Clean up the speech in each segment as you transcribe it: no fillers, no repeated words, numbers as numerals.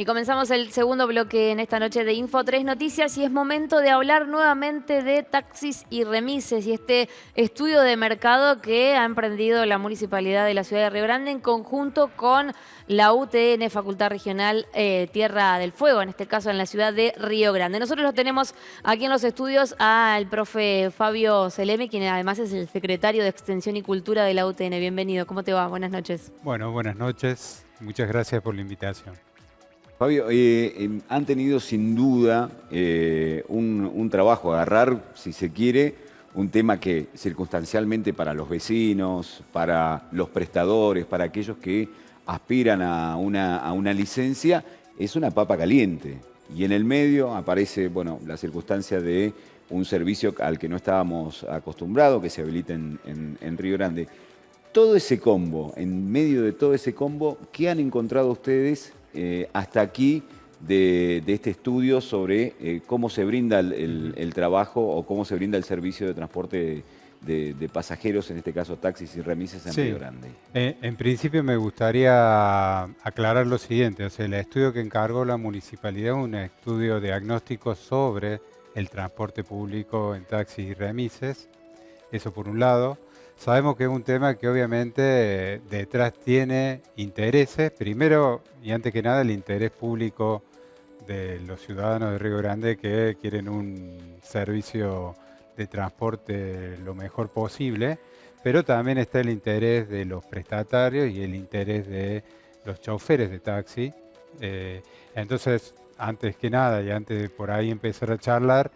Y comenzamos el segundo bloque en esta noche de Info 3 Noticias y es momento de hablar nuevamente de taxis y remises y este estudio de mercado que ha emprendido la Municipalidad de la Ciudad de Río Grande en conjunto con la UTN, Facultad Regional Tierra del Fuego, en este caso en la ciudad de Río Grande. Nosotros lo tenemos aquí en los estudios al profe Fabio Selemi, quien además es el secretario de Extensión y Cultura de la UTN. Bienvenido, ¿cómo te va? Buenas noches. Bueno, buenas noches. Muchas gracias por la invitación. Fabio, han tenido sin duda un trabajo, agarrar, si se quiere, un tema que circunstancialmente para los vecinos, para los prestadores, para aquellos que aspiran a una licencia, es una papa caliente. Y en el medio aparece, bueno, la circunstancia de un servicio al que no estábamos acostumbrados, que se habilita en Río Grande. Todo ese combo, en medio de todo ese combo, ¿qué han encontrado ustedes hasta aquí de este estudio sobre cómo se brinda el trabajo o cómo se brinda el servicio de transporte de pasajeros, en este caso taxis y remises en Río Grande? En principio me gustaría aclarar lo siguiente. O sea, el estudio que encargó la municipalidad es un estudio diagnóstico sobre el transporte público en taxis y remises. Eso por un lado. Sabemos que es un tema que obviamente detrás tiene intereses. Primero y antes que nada el interés público de los ciudadanos de Río Grande que quieren un servicio de transporte lo mejor posible. Pero también está el interés de los prestatarios y el interés de los choferes de taxi. Entonces, antes que nada y antes de por ahí empezar a charlar,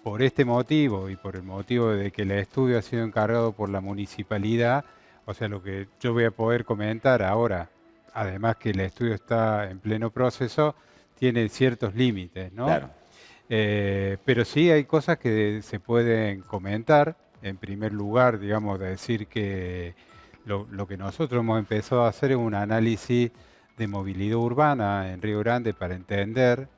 por este motivo y por el motivo de que el estudio ha sido encargado por la municipalidad, o sea, lo que yo voy a poder comentar ahora, además que el estudio está en pleno proceso, tiene ciertos límites, ¿no? Claro. Pero sí hay cosas que se pueden comentar. En primer lugar, digamos, de decir que lo que nosotros hemos empezado a hacer es un análisis de movilidad urbana en Río Grande para entender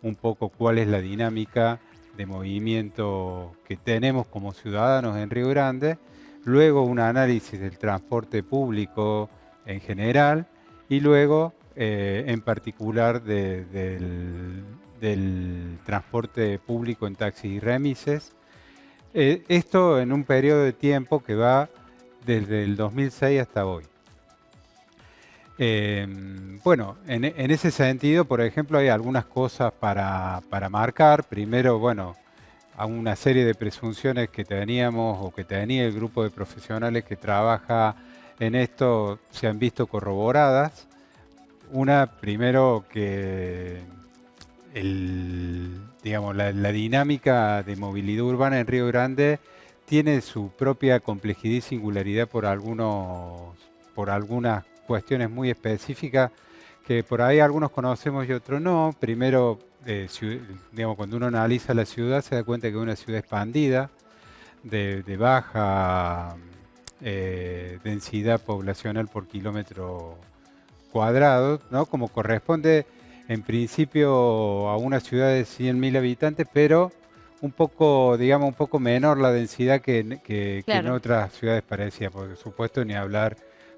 un poco cuál es la dinámica de movimiento que tenemos como ciudadanos en Río Grande, luego un análisis del transporte público en general y luego en particular del transporte público en taxis y remises. Esto en un periodo de tiempo que va desde el 2006 hasta hoy. Bueno, en ese sentido, por ejemplo, hay algunas cosas para marcar. Primero, bueno, a una serie de presunciones que teníamos o que tenía el grupo de profesionales que trabaja en esto se han visto corroboradas. Una, primero, que digamos, la dinámica de movilidad urbana en Río Grande tiene su propia complejidad y singularidad por algunas cuestiones muy específicas que por ahí algunos conocemos y otros no. Primero, digamos, cuando uno analiza la ciudad se da cuenta que es una ciudad expandida, de baja densidad poblacional por kilómetro cuadrado, ¿no? Como corresponde en principio a una ciudad de 100.000 habitantes, pero un poco, digamos, un poco menor la densidad que en otras ciudades parecidas, por supuesto, ni hablar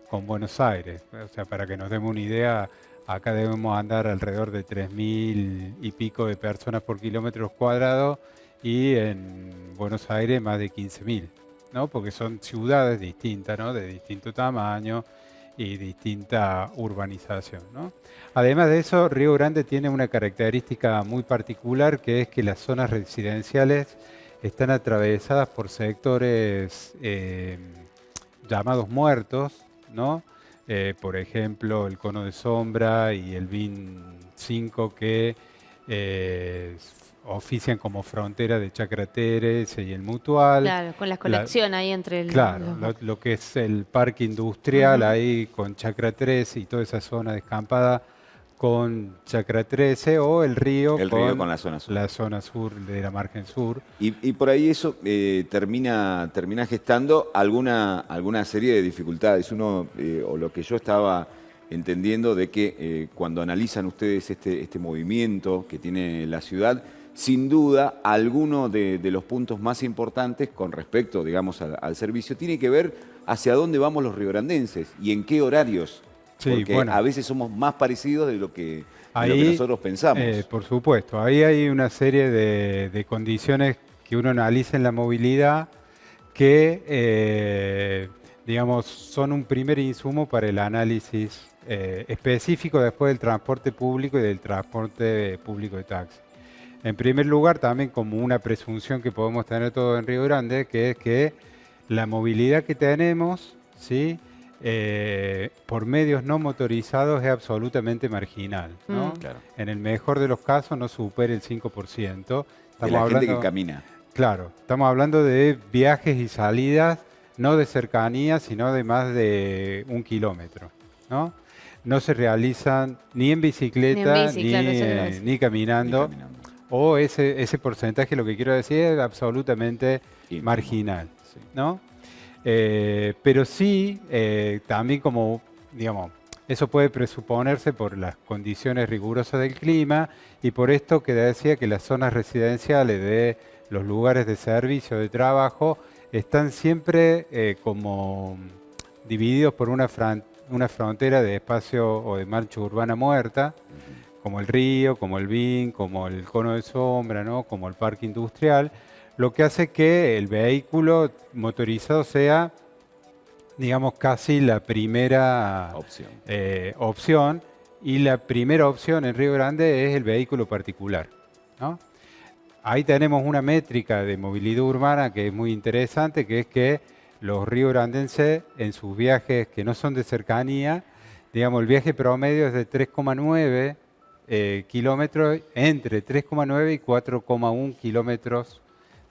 con Buenos Aires. O sea, para que nos demos una idea, acá debemos andar alrededor de 3.000 y pico de personas por kilómetros cuadrados y en Buenos Aires más de 15.000, ¿no? Porque son ciudades distintas, ¿no? De distinto tamaño y distinta urbanización, ¿no? Además de eso, Río Grande tiene una característica muy particular, que es que las zonas residenciales están atravesadas por sectores llamados muertos, ¿no? Por ejemplo, el Cono de Sombra y el BIN 5 que ofician como frontera de Chacra Teresa y el Mutual. Claro, con la conexión ahí entre el... Claro, lo que es el parque industrial ahí con Chacra 13 y toda esa zona descampada con Chacra 13 o el río con la zona sur. La zona sur de la margen sur. Y por ahí eso termina gestando alguna serie de dificultades. Uno, o lo que yo estaba entendiendo de que cuando analizan ustedes este movimiento que tiene la ciudad, sin duda, alguno de los puntos más importantes con respecto, digamos, al servicio, tiene que ver hacia dónde vamos los riograndenses y en qué horarios Sí, porque bueno. a veces somos más parecidos de lo que Ahí, nosotros pensamos. por supuesto, ahí hay una serie de condiciones que uno analiza en la movilidad que, digamos, son un primer insumo para el análisis específico después del transporte público y del transporte público de taxi. En primer lugar, también como una presunción que podemos tener todos en Río Grande, que es que la movilidad que tenemos, ¿sí? Por medios no motorizados es absolutamente marginal, ¿no? Claro. En el mejor de los casos no supera el 5%. De la gente que camina. Claro, estamos hablando de viajes y salidas, no de cercanía, sino de más de 1 kilómetro, ¿no? No se realizan ni en bicicleta, Ni en bici, claro, eso iba a decir. ni caminando. Ni caminando. O ese porcentaje, lo que quiero decir, es absolutamente Ínfimo. marginal, Sí. ¿no? Pero sí, también como, digamos, eso puede presuponerse por las condiciones rigurosas del clima y por esto que decía que las zonas residenciales de los lugares de servicio, de trabajo, están siempre como divididos por una frontera de espacio o de marcha urbana muerta, como el río, como el BIN, como el cono de sombra, ¿no? Como el parque industrial, lo que hace que el vehículo motorizado sea, digamos, casi la primera opción. Y la primera opción en Río Grande es el vehículo particular, ¿no? Ahí tenemos una métrica de movilidad urbana que es muy interesante, que es que los riograndenses en sus viajes que no son de cercanía, digamos, el viaje promedio es de 3,9 kilómetros, entre 3,9 y 4,1 kilómetros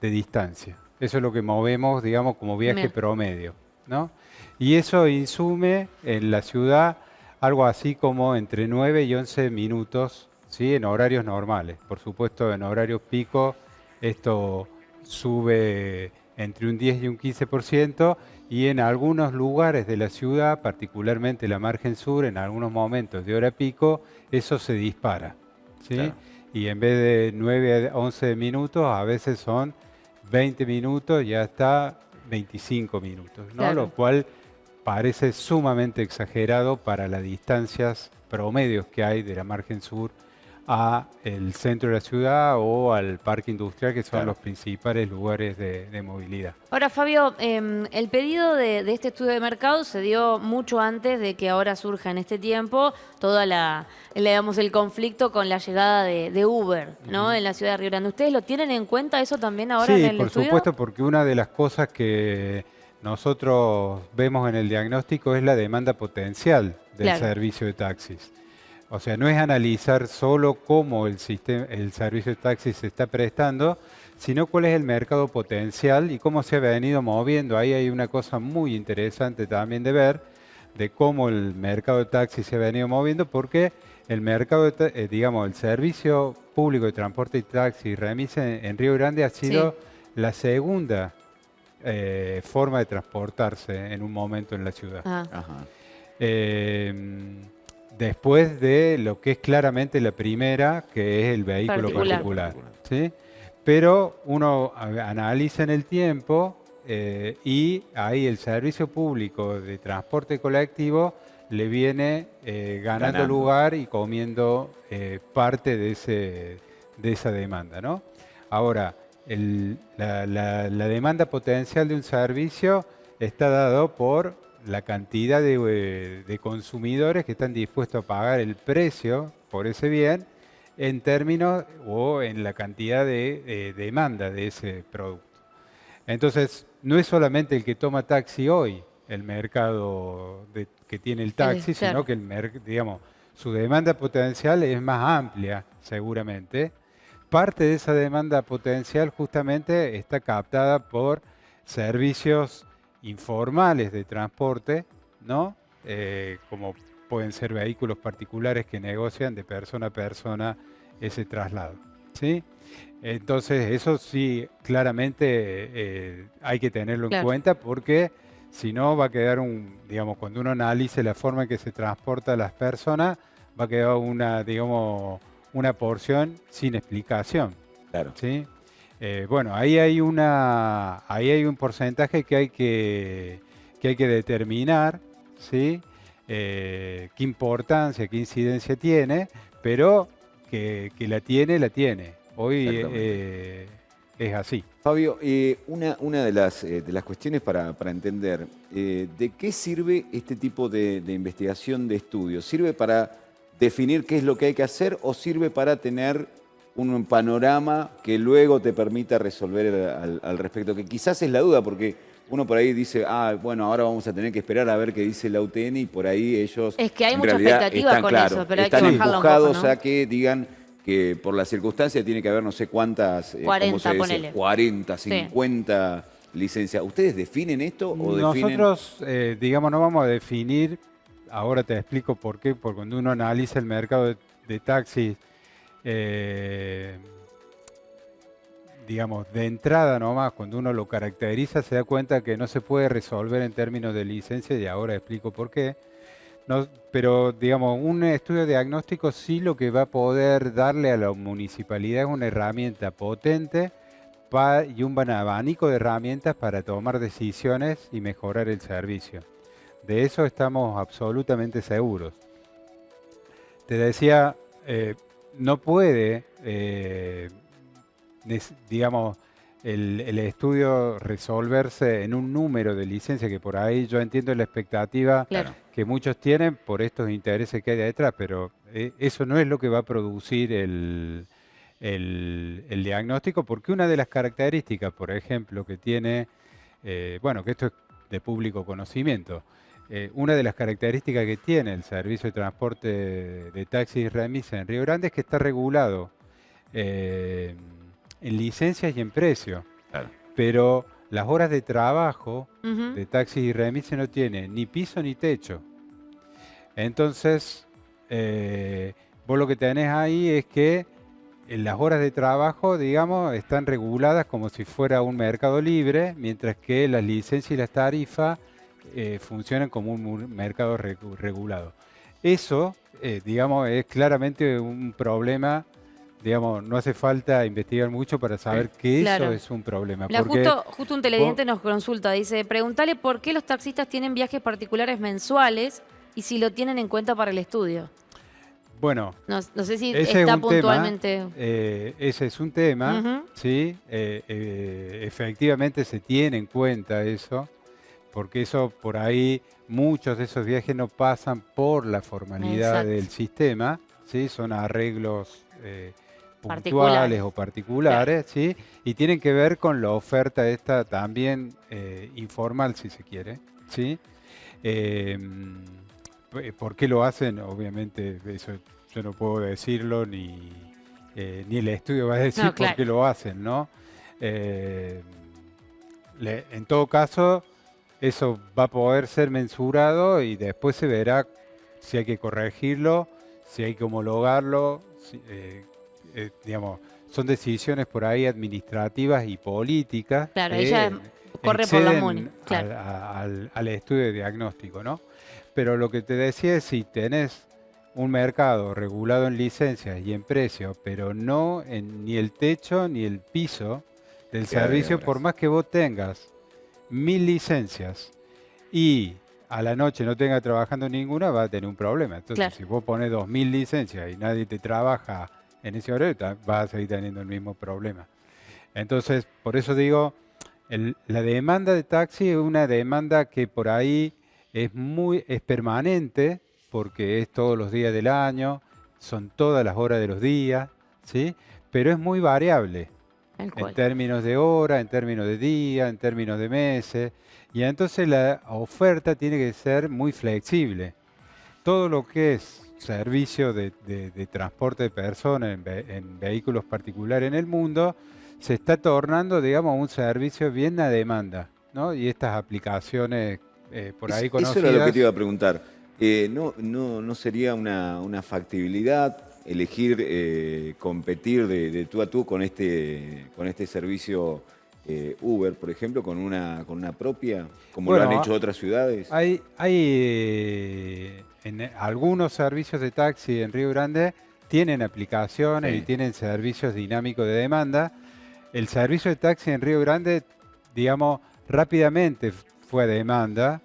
de distancia. Eso es lo que movemos, digamos, como viaje Bien. promedio, ¿no? Y eso insume en la ciudad algo así como entre 9 y 11 minutos, ¿sí? En horarios normales. Por supuesto, en horarios pico esto sube entre un 10 y un 15%, y en algunos lugares de la ciudad, particularmente la margen sur, en algunos momentos de hora pico, eso se dispara, ¿sí? Claro. Y en vez de 9 a 11 minutos, a veces son 20 minutos y hasta 25 minutos, ¿no? Claro. Lo cual parece sumamente exagerado para las distancias promedios que hay de la margen sur a el centro de la ciudad o al parque industrial, que son Claro. los principales lugares de movilidad. Ahora, Fabio, el pedido de este estudio de mercado se dio mucho antes de que ahora surja en este tiempo toda digamos, el conflicto con la llegada de Uber, ¿no? En la ciudad de Río Grande. ¿Ustedes lo tienen en cuenta eso también ahora Sí, en el por estudio? supuesto, porque una de las cosas que nosotros vemos en el diagnóstico es la demanda potencial del Claro. servicio de taxis. O sea, no es analizar solo cómo el servicio de taxis se está prestando, sino cuál es el mercado potencial y cómo se ha venido moviendo. Ahí hay una cosa muy interesante también de ver, de cómo el mercado de taxis se ha venido moviendo, porque el mercado, digamos, el servicio público de transporte y taxi y remise en Río Grande ha sido la segunda forma de transportarse en un momento en la ciudad. Ah. Ajá. Después de lo que es claramente la primera, que es el vehículo Particular. particular, ¿sí? Pero uno analiza en el tiempo y ahí el servicio público de transporte colectivo le viene ganando lugar y comiendo parte de esa demanda, ¿no? Ahora, la demanda potencial de un servicio está dado por la cantidad de consumidores que están dispuestos a pagar el precio por ese bien en términos o en la cantidad de demanda de ese producto. Entonces, no es solamente el que toma taxi hoy el mercado que tiene el taxi, claro. sino que digamos, su demanda potencial es más amplia, seguramente. Parte de esa demanda potencial justamente está captada por servicios informales de transporte, ¿no? Como pueden ser vehículos particulares que negocian de persona a persona ese traslado, ¿sí? Entonces, eso sí, claramente hay que tenerlo en cuenta, porque si no va a quedar digamos, cuando uno analice la forma en que se transporta a las personas, va a quedar una porción sin explicación, Claro. ¿sí? Bueno, ahí hay un porcentaje que hay que determinar, ¿sí? qué importancia, qué incidencia tiene, pero que la tiene, la tiene. Hoy es así. Fabio, una de las cuestiones para entender, ¿de qué sirve este tipo de investigación, de estudio? ¿Sirve para definir qué es lo que hay que hacer o sirve para tener un panorama que luego te permita resolver al respecto? Que quizás es la duda, porque uno por ahí dice, bueno, ahora vamos a tener que esperar a ver qué dice la UTN y por ahí ellos Es que hay en mucha realidad expectativa están, con claro, eso, pero hay que están bajarla un poco, empujados ¿no? a que digan que por la circunstancia tiene que haber no sé cuántas, 40, ¿cómo se dice? ponele. 40, Sí. 50 licencias. ¿Ustedes definen esto o definen...? Nosotros, digamos, no vamos a definir, ahora te explico por qué, porque cuando uno analiza el mercado de taxis, digamos, de entrada nomás, cuando uno lo caracteriza, se da cuenta que no se puede resolver en términos de licencia y ahora explico por qué. No, pero, digamos, un estudio diagnóstico sí lo que va a poder darle a la municipalidad es una herramienta potente y un abanico de herramientas para tomar decisiones y mejorar el servicio. De eso estamos absolutamente seguros. Te decía, no puede, digamos, el estudio resolverse en un número de licencias, que por ahí yo entiendo la expectativa Claro. que muchos tienen por estos intereses que hay detrás, pero eso no es lo que va a producir el diagnóstico, porque una de las características, por ejemplo, que tiene, bueno, que esto es de público conocimiento, una de las características que tiene el servicio de transporte de taxis y remises en Río Grande es que está regulado en licencias y en precio. Claro. Pero las horas de trabajo Ujú. de taxis y remises no tienen ni piso ni techo. Entonces, vos lo que tenés ahí es que las horas de trabajo, digamos, están reguladas como si fuera un mercado libre, mientras que las licencias y las tarifas funcionan como un mercado regulado. Eso, digamos, es claramente un problema. Digamos, no hace falta investigar mucho para saber que Claro. eso es un problema. Mira, Porque justo un televidente nos consulta, dice, preguntale por qué los taxistas tienen viajes particulares mensuales y si lo tienen en cuenta para el estudio. bueno, No sé si ese está es un puntualmente... tema, ese es un tema, Ujú. ¿sí? Efectivamente se tiene en cuenta eso, porque eso por ahí, muchos de esos viajes no pasan por la formalidad Exacto. del sistema, ¿sí? Son arreglos Particulares. puntuales o particulares, ¿sí? Y tienen que ver con la oferta esta también informal, si se quiere, ¿sí? ¿Por qué lo hacen? Obviamente eso yo no puedo decirlo, ni el estudio va a decir No, claro. por qué lo hacen, ¿no? En todo caso, eso va a poder ser mensurado y después se verá si hay que corregirlo, si hay que homologarlo, digamos, son decisiones por ahí administrativas y políticas Claro, que ella corre por la exceden MUNI, claro. al estudio de diagnóstico, ¿no? Pero lo que te decía es, si tenés un mercado regulado en licencias y en precios, pero no en ni el techo ni el piso del servicio, por más que vos tengas 1000 licencias y a la noche no tengas trabajando ninguna, va a tener un problema. Entonces, Claro. si vos pones 2000 licencias y nadie te trabaja en ese horario, vas a seguir teniendo el mismo problema. Entonces, por eso digo, la demanda de taxi es una demanda que por ahí es permanente, porque es todos los días del año, son todas las horas de los días, ¿sí? Pero es muy variable Tal en cual. términos de hora, en términos de día, en términos de meses, y entonces la oferta tiene que ser muy flexible. Todo lo que es servicio de transporte de personas en vehículos particulares en el mundo se está tornando, digamos, un servicio bien a demanda, ¿no? Y estas aplicaciones por ahí conocidas... Eso era lo que te iba a preguntar. ¿No sería una factibilidad elegir competir de tú a tú con este servicio Uber, por ejemplo, con una propia, como lo han hecho otras ciudades? Hay en algunos servicios de taxi en Río Grande tienen aplicaciones y tienen servicios dinámicos de demanda. El servicio de taxi en Río Grande, digamos, rápidamente fue a demanda.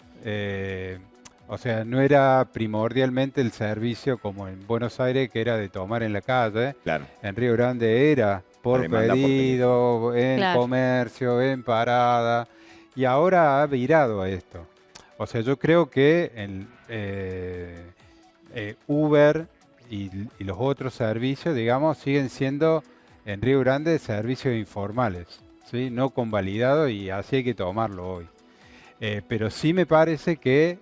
O sea, no era primordialmente el servicio como en Buenos Aires, que era de tomar en la calle. Claro. En Río Grande era por demanda por pedido, en Claro. comercio, en parada. Y ahora ha virado a esto. O sea, yo creo que Uber y los otros servicios, digamos, siguen siendo en Río Grande servicios informales, ¿sí? No convalidados, y así hay que tomarlo hoy. Pero sí me parece que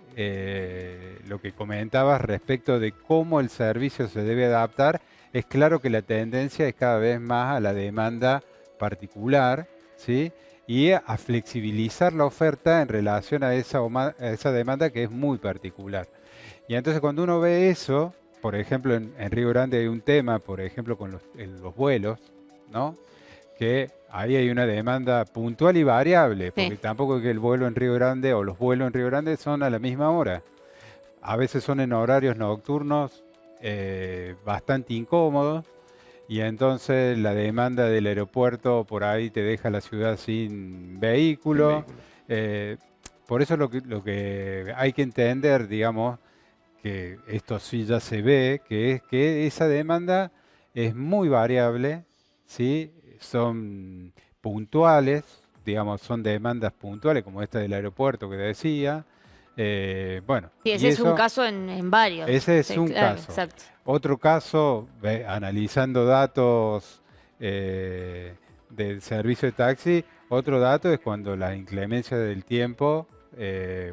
lo que comentabas respecto de cómo el servicio se debe adaptar, es claro que la tendencia es cada vez más a la demanda particular, ¿sí? Y a flexibilizar la oferta en relación a esa demanda que es muy particular. Y entonces cuando uno ve eso, por ejemplo, en Río Grande hay un tema, por ejemplo, con los vuelos, ¿no? Que ahí hay una demanda puntual y variable, porque Sí. tampoco es que el vuelo en Río Grande o los vuelos en Río Grande son a la misma hora. A veces son en horarios nocturnos bastante incómodos, y entonces la demanda del aeropuerto por ahí te deja la ciudad sin Sin vehículo. vehículo. Eh, por eso lo que hay que entender, digamos, que esto sí ya se ve, que es que esa demanda es muy variable, ¿sí? Son puntuales, digamos, son demandas puntuales, como esta del aeropuerto que decía. Bueno, Sí, y ese es un eso, caso en varios. ese es Sí, un claro, caso. exacto. Otro caso, analizando datos del servicio de taxi, otro dato es cuando las inclemencias del tiempo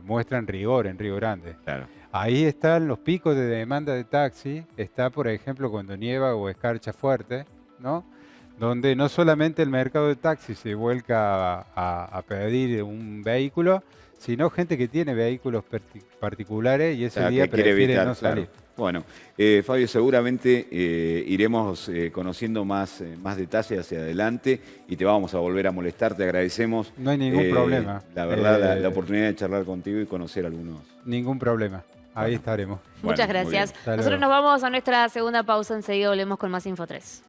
muestran rigor en Río Grande. Claro. Ahí están los picos de demanda de taxi. Está, por ejemplo, cuando nieva o escarcha fuerte, ¿no? Donde no solamente el mercado de taxi se vuelca a pedir un vehículo, sino gente que tiene vehículos particulares y ese Sea, día que quiere prefiere evitar, no claro. salir. Bueno, Fabio, seguramente iremos conociendo más detalles hacia adelante y te vamos a volver a molestar. Te agradecemos. No hay ningún problema. La verdad, la oportunidad de charlar contigo y conocer algunos. Ningún problema. Ahí Bueno. estaremos. Muchas Bueno, muy bien. gracias. Hasta Nosotros luego. nos vamos a nuestra segunda pausa. Enseguida volvemos con más Info 3.